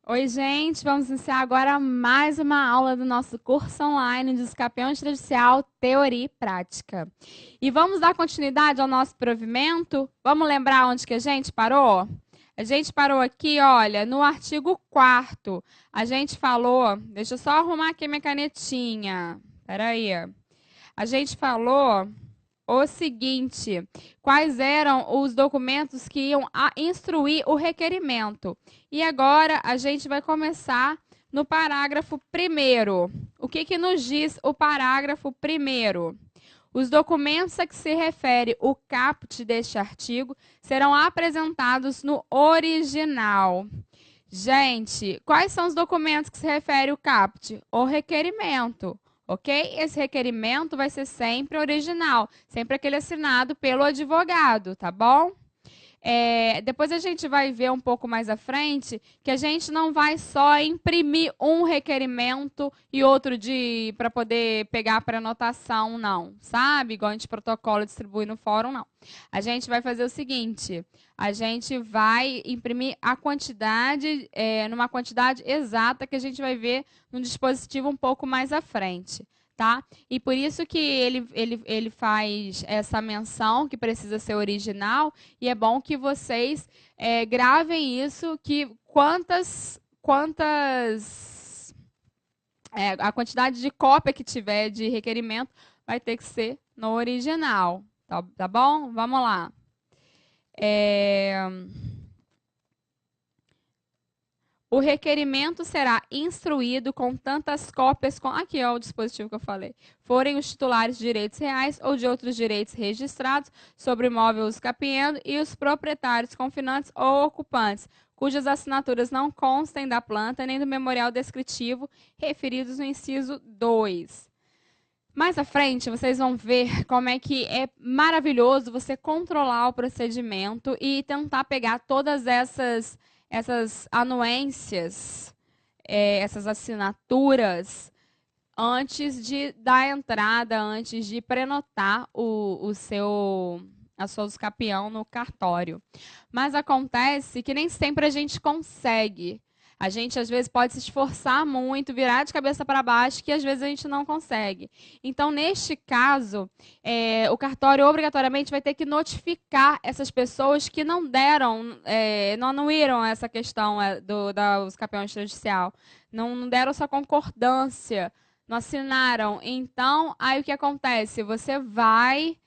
Oi, gente, vamos iniciar agora mais uma aula do nosso curso online de escapeão extrajudicial, teoria e prática. E vamos dar continuidade ao nosso provimento? Vamos lembrar onde que a gente parou? A gente parou aqui, olha, no artigo 4º. A gente falou, deixa eu só arrumar aqui minha canetinha. Espera aí. A gente falou o seguinte: quais eram os documentos que iam instruir o requerimento. E agora a gente vai começar no parágrafo 1º. O que nos diz o parágrafo 1º? Os documentos a que se refere o caput deste artigo serão apresentados no original. Gente, quais são os documentos que se refere o caput? O requerimento. Ok? Esse requerimento vai ser sempre original, sempre aquele assinado pelo advogado, tá bom? Depois a gente vai ver um pouco mais à frente que a gente não vai só imprimir um requerimento e outro para poder pegar para anotação, não, sabe? Igual a gente protocola e distribui no fórum, não. A gente vai fazer o seguinte: a gente vai imprimir a quantidade, numa quantidade exata que a gente vai ver no dispositivo um pouco mais à frente. Tá? E por isso que ele faz essa menção que precisa ser original, e é bom que vocês gravem isso, que a quantidade de cópia que tiver de requerimento vai ter que ser no original, tá bom? Vamos lá. O requerimento será instruído com tantas cópias, aqui é o dispositivo que eu falei, forem os titulares de direitos reais ou de outros direitos registrados sobre o imóvel escapiendo e os proprietários, confinantes ou ocupantes, cujas assinaturas não constem da planta nem do memorial descritivo referidos no inciso 2. Mais à frente, vocês vão ver como é que é maravilhoso você controlar o procedimento e tentar pegar todas essas anuências, essas assinaturas, antes de dar entrada, antes de prenotar a sua escapião no cartório. Mas acontece que nem sempre a gente consegue. A gente, às vezes, pode se esforçar muito, virar de cabeça para baixo, que às vezes a gente não consegue. Então, neste caso, o cartório obrigatoriamente vai ter que notificar essas pessoas que não deram, não anuíram essa questão da escapião extrajudicial, não deram sua concordância, não assinaram. Então, aí o que acontece? Você vai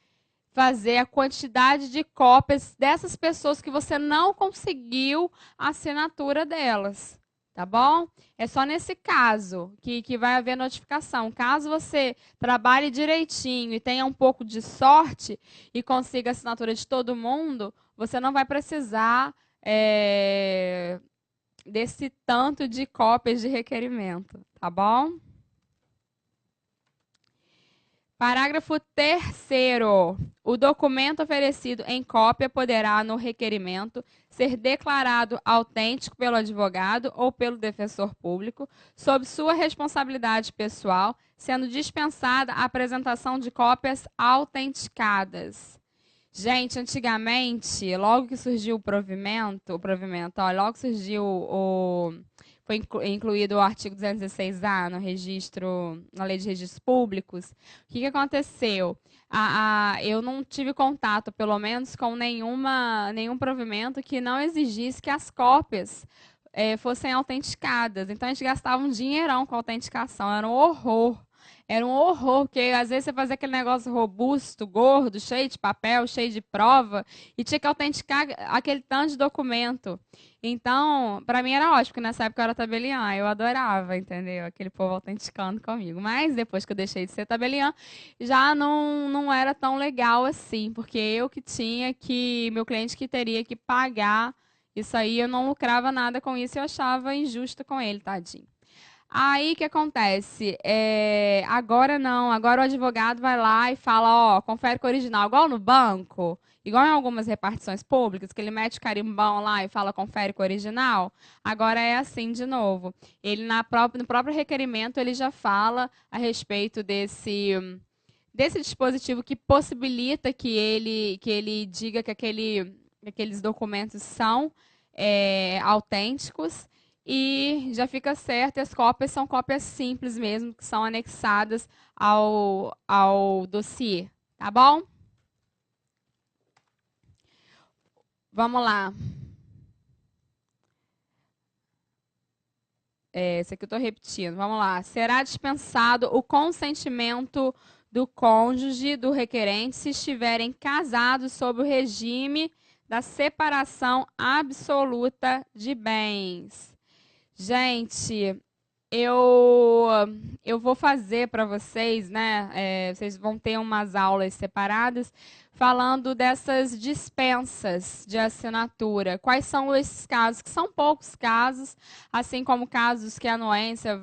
fazer a quantidade de cópias dessas pessoas que você não conseguiu a assinatura delas. Tá bom? É só nesse caso que vai haver notificação. Caso você trabalhe direitinho e tenha um pouco de sorte e consiga a assinatura de todo mundo, você não vai precisar desse tanto de cópias de requerimento. Tá bom? Parágrafo 3º. O documento oferecido em cópia poderá, no requerimento, ser declarado autêntico pelo advogado ou pelo defensor público, sob sua responsabilidade pessoal, sendo dispensada a apresentação de cópias autenticadas. Gente, antigamente, logo que surgiu o provimento, logo que surgiu foi incluído o artigo 216A no registro, na Lei de Registros Públicos. O que aconteceu? Eu não tive contato, pelo menos, com nenhum provimento que não exigisse que as cópias fossem autenticadas. Então, a gente gastava um dinheirão com autenticação. Era um horror. Era um horror, porque às vezes você fazia aquele negócio robusto, gordo, cheio de papel, cheio de prova, e tinha que autenticar aquele tanto de documento. Então, para mim era ótimo, porque nessa época eu era tabeliã, eu adorava, entendeu? Aquele povo autenticando comigo. Mas depois que eu deixei de ser tabeliã, já não era tão legal assim, porque meu cliente que teria que pagar isso aí, eu não lucrava nada com isso e eu achava injusto com ele, tadinho. Aí o que acontece? Agora não, agora o advogado vai lá e fala, ó, confere com o original, igual no banco, igual em algumas repartições públicas, que ele mete o carimbão lá e fala confere com o original. Agora é assim de novo. Ele no próprio requerimento ele já fala a respeito desse dispositivo que possibilita que ele diga que aqueles documentos são autênticos. e já fica certo. As cópias são cópias simples mesmo, que são anexadas ao dossiê, tá bom? Vamos lá. Esse aqui eu estou repetindo. Vamos lá. Será dispensado o consentimento do cônjuge do requerente se estiverem casados sob o regime da separação absoluta de bens. Gente, eu vou fazer para vocês, né? Vocês vão ter umas aulas separadas falando dessas dispensas de assinatura. Quais são esses casos? Que são poucos casos, assim como casos que a anuência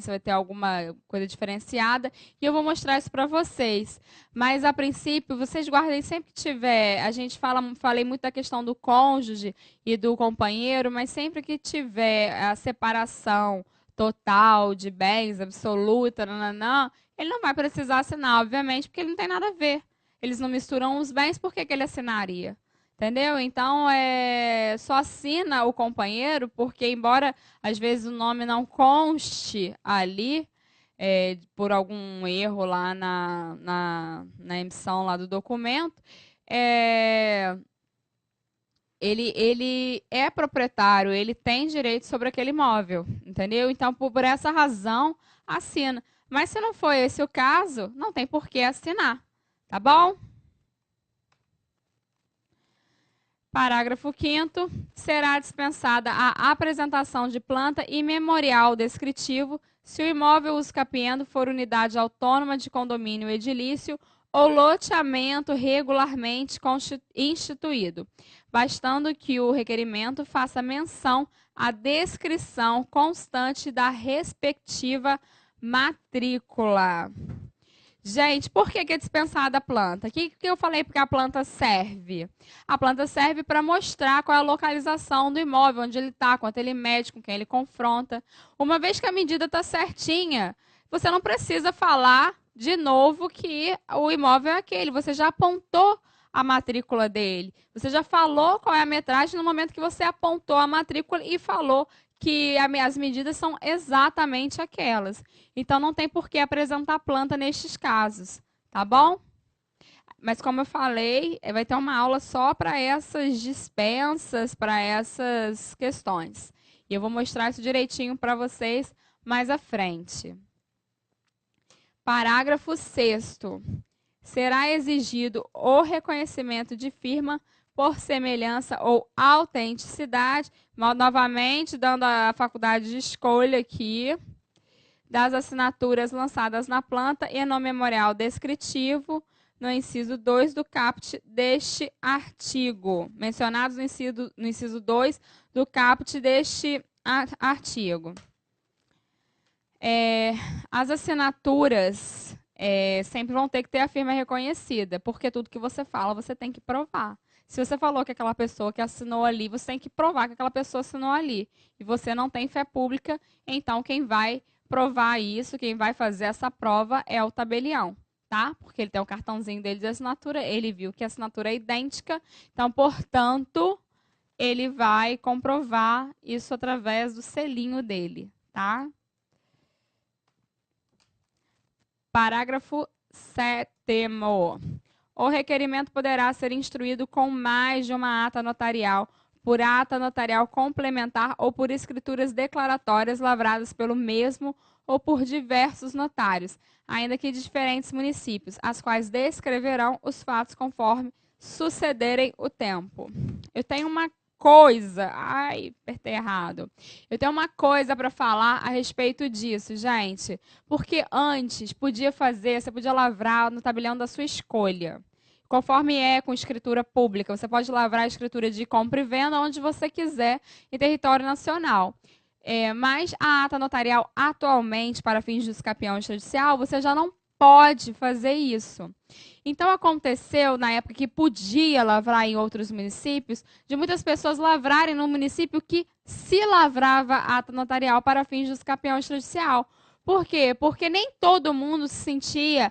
vai ter alguma coisa diferenciada. E eu vou mostrar isso para vocês. Mas, a princípio, vocês guardem sempre que tiver. Falei muito da questão do cônjuge e do companheiro, mas sempre que tiver a separação total de bens, absoluta, nananã, ele não vai precisar assinar, obviamente, porque ele não tem nada a ver. Eles não misturam os bens, por que ele assinaria? Entendeu? Então, só assina o companheiro, porque embora às vezes o nome não conste ali, por algum erro lá na emissão lá do documento, ele é proprietário, ele tem direito sobre aquele imóvel, entendeu? Então, por essa razão, assina. Mas se não for esse o caso, não tem por que assinar, tá bom? Parágrafo 5º. Será dispensada a apresentação de planta e memorial descritivo se o imóvel usucapiendo for unidade autônoma de condomínio edilício ou loteamento regularmente instituído, bastando que o requerimento faça menção à descrição constante da respectiva matrícula. Gente, por que é dispensada a planta? O que eu falei porque a planta serve? A planta serve para mostrar qual é a localização do imóvel, onde ele está, quanto ele mede, com quem ele confronta. Uma vez que a medida está certinha, você não precisa falar de novo que o imóvel é aquele. Você já apontou a matrícula dele. Você já falou qual é a metragem no momento que você apontou a matrícula e falou que as medidas são exatamente aquelas. Então, não tem por que apresentar planta nestes casos, tá bom? Mas, como eu falei, vai ter uma aula só para essas dispensas, para essas questões. E eu vou mostrar isso direitinho para vocês mais à frente. Parágrafo 6º. Será exigido o reconhecimento de firma por semelhança ou autenticidade, novamente dando a faculdade de escolha aqui, das assinaturas lançadas na planta e no memorial descritivo, no inciso 2 do caput deste artigo, mencionados no inciso 2 do caput deste artigo. As assinaturas sempre vão ter que ter a firma reconhecida, porque tudo que você fala, você tem que provar. Se você falou que aquela pessoa que assinou ali, você tem que provar que aquela pessoa assinou ali. E você não tem fé pública, então quem vai provar isso, quem vai fazer essa prova é o tabelião, tá? Porque ele tem o cartãozinho dele de assinatura, ele viu que a assinatura é idêntica, então, portanto, ele vai comprovar isso através do selinho dele, tá? Parágrafo 7º. O requerimento poderá ser instruído com mais de uma ata notarial, por ata notarial complementar ou por escrituras declaratórias lavradas pelo mesmo ou por diversos notários, ainda que de diferentes municípios, as quais descreverão os fatos conforme sucederem o tempo. Eu tenho uma coisa, apertei errado. Eu tenho uma coisa para falar a respeito disso, gente, porque antes você podia lavrar no tabelião da sua escolha. Conforme com escritura pública, você pode lavrar a escritura de compra e venda onde você quiser em território nacional. Mas a ata notarial, atualmente, para fins de usucapião extrajudicial, você já não pode fazer isso. Então, aconteceu, na época que podia lavrar em outros municípios, de muitas pessoas lavrarem no município que se lavrava ata notarial para fins de usucapião extrajudicial. Por quê? Porque nem todo mundo se sentia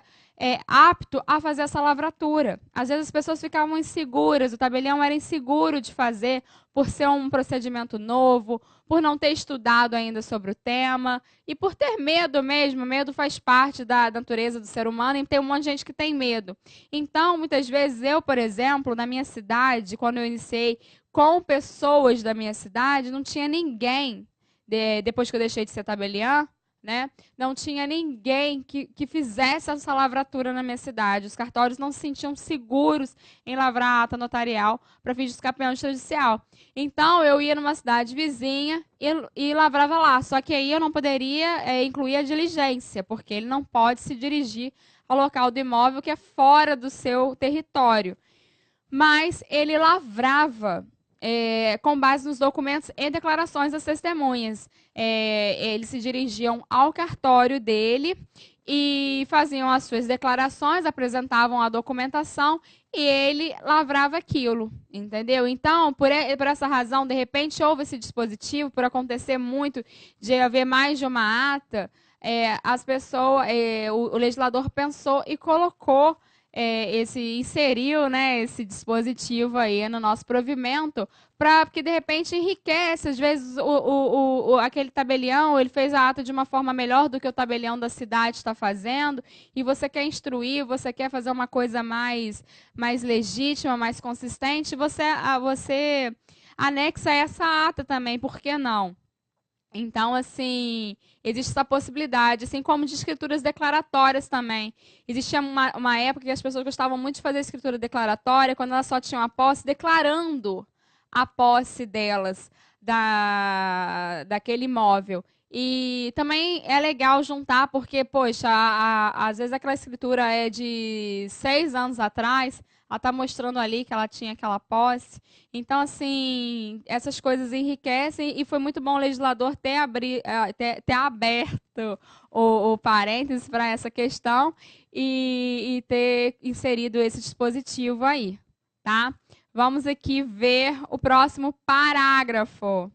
apto a fazer essa lavratura. Às vezes as pessoas ficavam inseguras, o tabelião era inseguro de fazer por ser um procedimento novo, por não ter estudado ainda sobre o tema e por ter medo mesmo. Medo faz parte da natureza do ser humano e tem um monte de gente que tem medo. Então, muitas vezes eu, por exemplo, na minha cidade, quando eu iniciei com pessoas da minha cidade, não tinha ninguém, depois que eu deixei de ser tabeliã, né? Não tinha ninguém que fizesse essa lavratura na minha cidade. Os cartórios não se sentiam seguros em lavrar a ata notarial para fins de escapeão extrajudicial. Então, eu ia numa cidade vizinha e lavrava lá. Só que aí eu não poderia incluir a diligência, porque ele não pode se dirigir ao local do imóvel que é fora do seu território. Mas ele lavrava com base nos documentos e declarações das testemunhas. Eles se dirigiam ao cartório dele e faziam as suas declarações, apresentavam a documentação e ele lavrava aquilo, entendeu? Então, por essa razão, de repente, houve esse dispositivo, por acontecer muito de haver mais de uma ata, as pessoas, o legislador pensou e colocou inseriu, né, esse dispositivo aí no nosso provimento, porque de repente enriquece. Às vezes aquele tabelião ele fez a ata de uma forma melhor do que o tabelião da cidade está fazendo, e você quer instruir, você quer fazer uma coisa mais legítima, mais consistente, você anexa essa ata também, por que não? Então, assim, existe essa possibilidade, assim como de escrituras declaratórias também. Existia uma época que as pessoas gostavam muito de fazer escritura declaratória, quando elas só tinham a posse, declarando a posse delas daquele imóvel. E também é legal juntar, porque, poxa, às vezes aquela escritura é de 6 anos atrás, ela está mostrando ali que ela tinha aquela posse. Então, assim, essas coisas enriquecem e foi muito bom o legislador ter aberto o parênteses para essa questão e ter inserido esse dispositivo aí, tá? Vamos aqui ver o próximo parágrafo.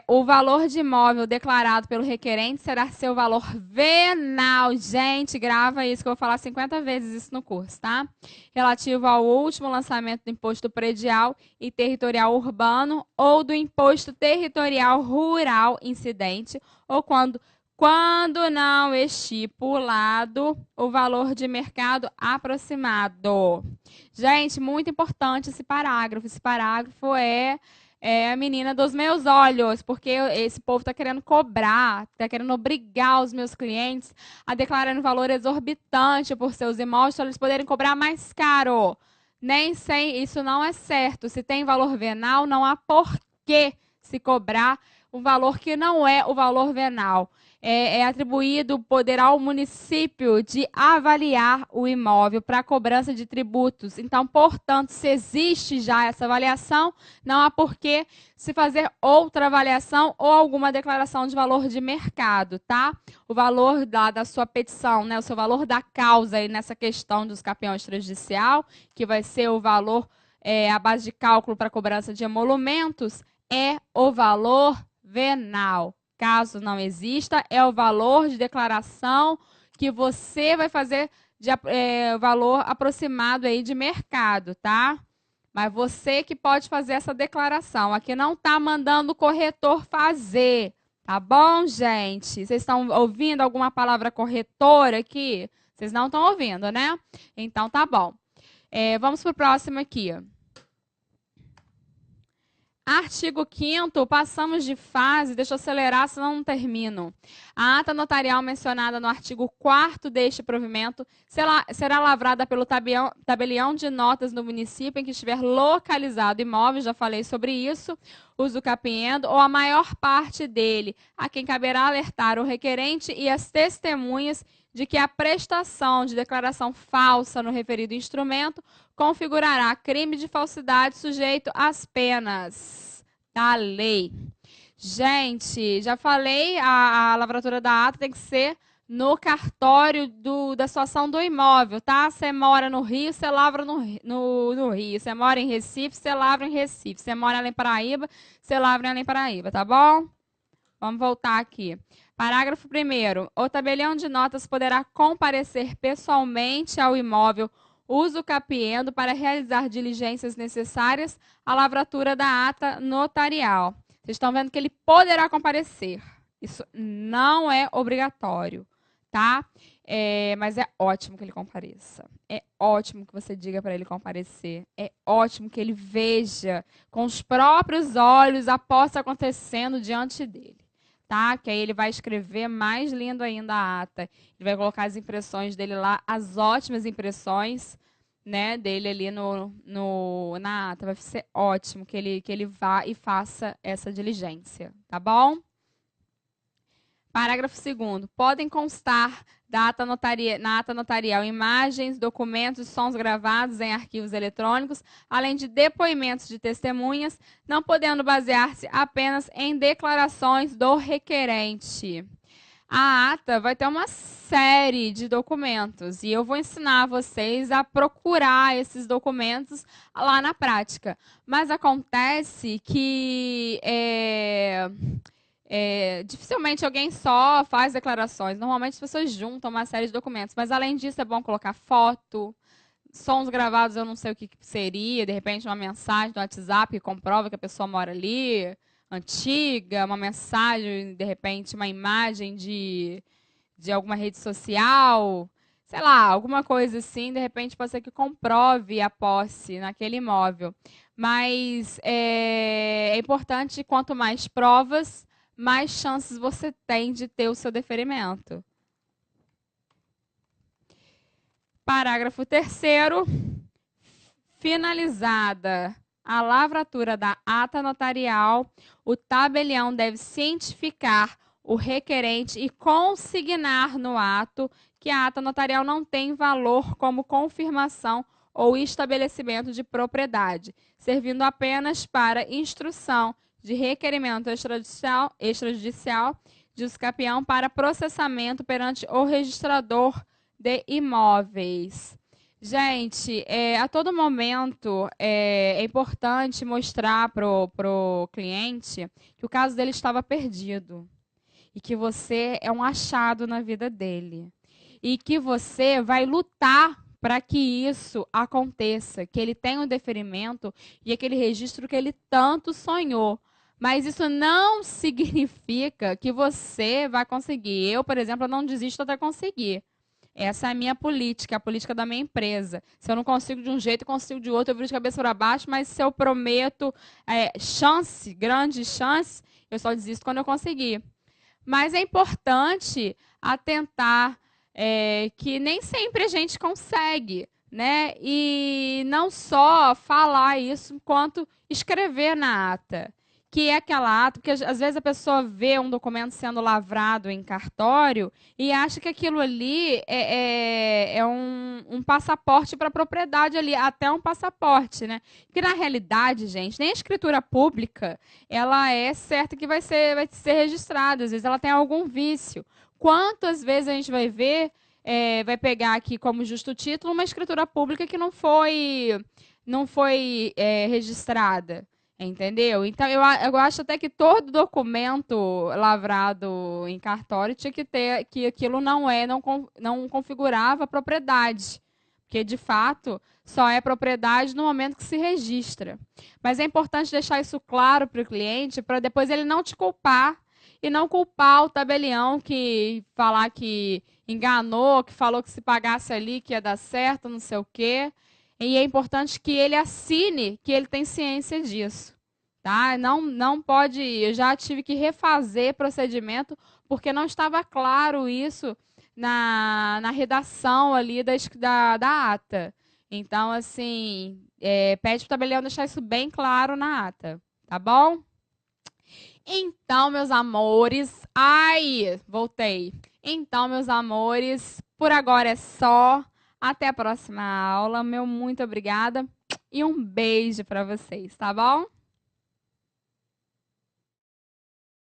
O valor de imóvel declarado pelo requerente será seu valor venal. Gente, grava isso que eu vou falar 50 vezes isso no curso, tá? Relativo ao último lançamento do imposto predial e territorial urbano ou do imposto territorial rural incidente, ou quando não estipulado o valor de mercado aproximado. Gente, muito importante esse parágrafo. Esse parágrafo é a menina dos meus olhos, porque esse povo está querendo cobrar, está querendo obrigar os meus clientes a declarar um valor exorbitante por seus imóveis, para eles poderem cobrar mais caro. Nem sei, isso não é certo. Se tem valor venal, não há por que se cobrar um valor que não é o valor venal. É atribuído o poder ao município de avaliar o imóvel para cobrança de tributos. Então, portanto, se existe já essa avaliação, não há por que se fazer outra avaliação ou alguma declaração de valor de mercado, tá? O valor da sua petição, né, o seu valor da causa aí nessa questão do escapeão extrajudicial, que vai ser o valor, a base de cálculo para cobrança de emolumentos, é o valor venal. Caso não exista, é o valor de declaração que você vai fazer de valor aproximado aí de mercado, tá? Mas você que pode fazer essa declaração. Aqui não está mandando o corretor fazer, tá bom, gente? Vocês estão ouvindo alguma palavra corretora aqui? Vocês não estão ouvindo, né? Então tá bom. Vamos para o próximo aqui. Artigo 5º, passamos de fase, deixa eu acelerar, senão não termino. A ata notarial mencionada no artigo 4º deste provimento será lavrada pelo tabelião de notas no município em que estiver localizado imóvel, já falei sobre isso, uso capiendo, ou a maior parte dele, a quem caberá alertar o requerente e as testemunhas de que a prestação de declaração falsa no referido instrumento configurará crime de falsidade sujeito às penas da lei. Gente, já falei, a lavratura da ata tem que ser no cartório da situação do imóvel, tá? Você mora no Rio, você lavra no Rio. Você mora em Recife, você lavra em Recife. Você mora em Além Paraíba, você lavra em Além Paraíba, tá bom? Vamos voltar aqui. Parágrafo 1º. O tabelião de notas poderá comparecer pessoalmente ao imóvel usucapiendo para realizar diligências necessárias à lavratura da ata notarial. Vocês estão vendo que ele poderá comparecer. Isso não é obrigatório, tá? Mas é ótimo que ele compareça. É ótimo que você diga para ele comparecer. É ótimo que ele veja com os próprios olhos a posse acontecendo diante dele. Tá? Que aí ele vai escrever mais lindo ainda a ata. Ele vai colocar as impressões dele lá, as ótimas impressões, né, dele ali na ata. Vai ser ótimo que ele vá e faça essa diligência. Tá bom? Parágrafo 2º. Podem constar na ata notarial imagens, documentos e sons gravados em arquivos eletrônicos, além de depoimentos de testemunhas, não podendo basear-se apenas em declarações do requerente. A ata vai ter uma série de documentos e eu vou ensinar vocês a procurar esses documentos lá na prática. Mas acontece que dificilmente alguém só faz declarações. Normalmente as pessoas juntam uma série de documentos. Mas, além disso, é bom colocar foto, sons gravados, eu não sei o que seria. De repente, uma mensagem no WhatsApp que comprova que a pessoa mora ali, antiga. Uma mensagem, de repente, uma imagem de alguma rede social. Sei lá, alguma coisa assim. De repente, pode ser que comprove a posse naquele imóvel. Mas é importante, quanto mais provas, mais chances você tem de ter o seu deferimento. Parágrafo 3º. Finalizada a lavratura da ata notarial, o tabelião deve cientificar o requerente e consignar no ato que a ata notarial não tem valor como confirmação ou estabelecimento de propriedade, servindo apenas para instrução de requerimento extrajudicial de usucapião para processamento perante o registrador de imóveis. Gente, a todo momento é importante mostrar para o cliente que o caso dele estava perdido e que você é um achado na vida dele e que você vai lutar para que isso aconteça, que ele tenha um deferimento e aquele registro que ele tanto sonhou. Mas isso não significa que você vai conseguir. Eu, por exemplo, não desisto até conseguir. Essa é a minha política, a política da minha empresa. Se eu não consigo de um jeito, eu consigo de outro, eu viro de cabeça para baixo, mas se eu prometo grande chance, eu só desisto quando eu conseguir. Mas é importante atentar que nem sempre a gente consegue, né? E não só falar isso, quanto escrever na ata. Que é aquela ata, porque às vezes a pessoa vê um documento sendo lavrado em cartório e acha que aquilo ali é um passaporte para a propriedade ali, até um passaporte, né? Que na realidade, gente, nem a escritura pública, ela é certa que vai ser registrada, às vezes ela tem algum vício. Quantas vezes a gente vai ver, vai pegar aqui como justo título uma escritura pública que não foi registrada? Entendeu? Então, eu acho até que todo documento lavrado em cartório tinha que ter que aquilo não configurava propriedade. Porque, de fato, só é propriedade no momento que se registra. Mas é importante deixar isso claro para o cliente, para depois ele não te culpar e não culpar o tabelião que falar que enganou, que falou que se pagasse ali que ia dar certo, não sei o quê. E é importante que ele assine que ele tem ciência disso. Tá? Não pode. Eu já tive que refazer procedimento porque não estava claro isso na redação ali da ata. Então, assim, pede para o tabelião deixar isso bem claro na ata. Tá bom? Então, meus amores. Ai, voltei. Então, meus amores, por agora é só. Até a próxima aula. Meu muito obrigada e um beijo para vocês, tá bom?